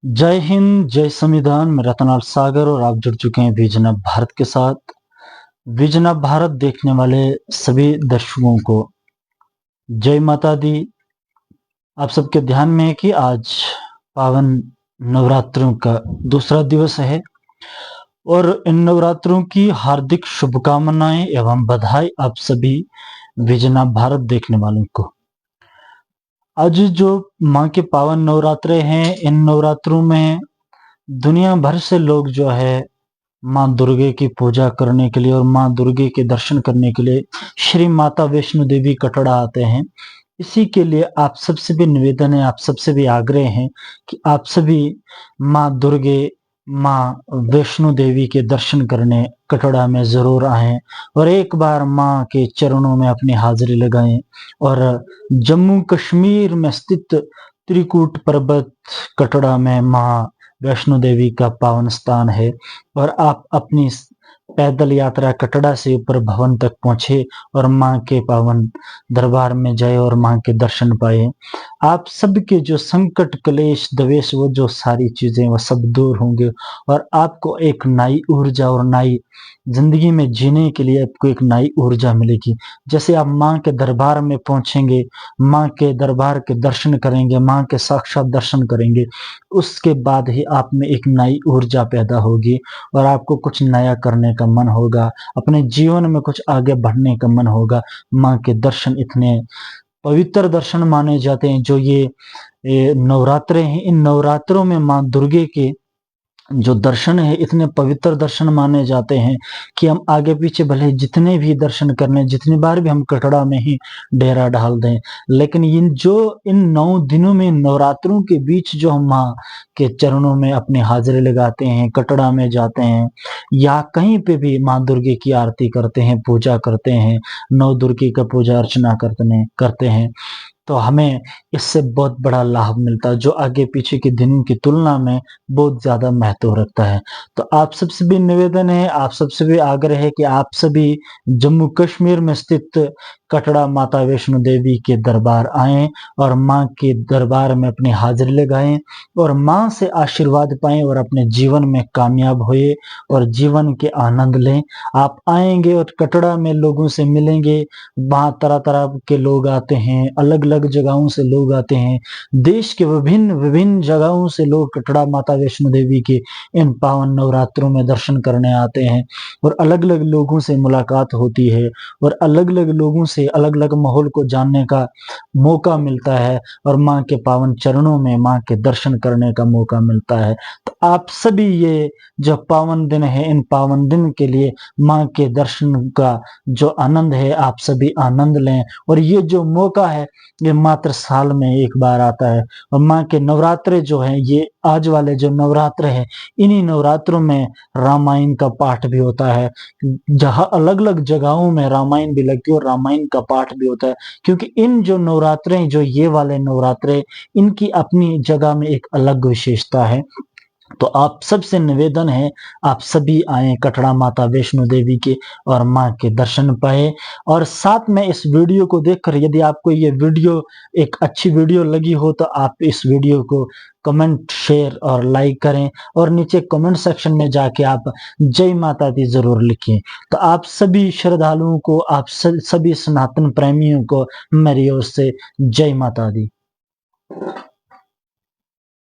जय हिंद, जय संविधान। मैं रतनाल सागर और आप जुड़ चुके हैं विजन ऑफ भारत के साथ। विजन ऑफ भारत देखने वाले सभी दर्शकों को जय माता दी। आप सबके ध्यान में है कि आज पावन नवरात्रों का दूसरा दिवस है और इन नवरात्रों की हार्दिक शुभकामनाएं एवं बधाई आप सभी विजन ऑफ भारत देखने वालों को। आज जो माँ के पावन नवरात्रे हैं, इन नवरात्रों में दुनिया भर से लोग जो है माँ दुर्गे की पूजा करने के लिए और माँ दुर्गे के दर्शन करने के लिए श्री माता वैष्णो देवी कटरा आते हैं। इसी के लिए आप सबसे भी निवेदन है, आप सबसे भी आग्रह है कि आप सभी माँ दुर्गे, माँ वैष्णो देवी के दर्शन करने कटरा में जरूर आएं और एक बार माँ के चरणों में अपनी हाजिरी लगाएं। और जम्मू कश्मीर में स्थित त्रिकूट पर्वत कटरा में माँ वैष्णो देवी का पावन स्थान है और आप अपनी पैदल यात्रा कटरा से ऊपर भवन तक पहुंचे और माँ के पावन दरबार में जाए और माँ के दर्शन पाए। आप सबके जो संकट क्लेश द्वेष वो जो सारी चीजें वो सब दूर होंगे और आपको एक नई ऊर्जा और नई जिंदगी में जीने के लिए आपको एक नई ऊर्जा मिलेगी। जैसे आप माँ के दरबार में पहुंचेंगे, माँ के दरबार के दर्शन करेंगे, माँ के साक्षात दर्शन करेंगे, उसके बाद ही आप में एक नई ऊर्जा पैदा होगी और आपको कुछ नया करने का मन होगा, अपने जीवन में कुछ आगे बढ़ने का मन होगा। माँ के दर्शन इतने पवित्र दर्शन माने जाते हैं। जो ये नवरात्रे हैं, इन नवरात्रों में माँ दुर्गे के जो दर्शन है इतने पवित्र दर्शन माने जाते हैं कि हम आगे पीछे भले जितने भी दर्शन कर लें, जितनी बार भी हम कटरा में ही डेरा डाल दें, लेकिन इन 9 दिनों में नवरात्रों के बीच जो हम माँ के चरणों में अपनी हाजिरी लगाते हैं, कटरा में जाते हैं या कहीं पे भी माँ दुर्गे की आरती करते हैं, पूजा करते हैं, नौ दुर्गे का पूजा अर्चना करते हैं, तो हमें इससे बहुत बड़ा लाभ मिलता है जो आगे पीछे के दिनों की तुलना में बहुत ज्यादा महत्व रखता है। तो आप सबसे भी निवेदन है, आप सबसे भी आग्रह है कि आप सभी जम्मू कश्मीर में स्थित कटरा माता वैष्णो देवी के दरबार आएं और माँ के दरबार में अपनी हाजिरी लगाएं और माँ से आशीर्वाद पाएं और अपने जीवन में कामयाब होए और जीवन के आनंद लें। आप आएंगे और कटरा में लोगों से मिलेंगे, वहाँ तरह तरह के लोग आते हैं, अलग अलग जगहों से लोग आते हैं, देश के विभिन्न विभिन्न जगहों से लोग कटरा माता वैष्णो देवी के इन पावन नवरात्रों में दर्शन करने आते हैं और अलग अलग लोगों से मुलाकात होती है और अलग अलग लोगों से अलग अलग माहौल को जानने का मौका मिलता है और माँ के पावन चरणों में माँ के दर्शन करने का मौका मिलता है। तो आप सभी ये जो पावन दिन है, इन पावन दिन के लिए माँ के दर्शन का जो आनंद है आप सभी आनंद लें। और ये जो मौका है ये मात्र साल में एक बार आता है और माँ के नवरात्रे जो है, ये आज वाले जो नवरात्र है, इन्हीं नवरात्रों में रामायण का पाठ भी होता है। जहाँ अलग अलग जगहों में रामायण भी लगती है और रामायण का पाठ भी होता है, क्योंकि इन जो नवरात्रे जो ये वाले नवरात्रे, इनकी अपनी जगह में एक अलग विशेषता है। तो आप सबसे निवेदन है, आप सभी आए कटरा माता वैष्णो देवी के और माँ के दर्शन पाए। और साथ में इस वीडियो को देखकर यदि आपको ये वीडियो एक अच्छी वीडियो लगी हो तो आप इस वीडियो को कमेंट, शेयर और लाइक करें और नीचे कमेंट सेक्शन में जाके आप जय माता दी जरूर लिखें। तो आप सभी श्रद्धालुओं को, आप सभी सनातन प्रेमियों को मेरी ओर से जय माता दी।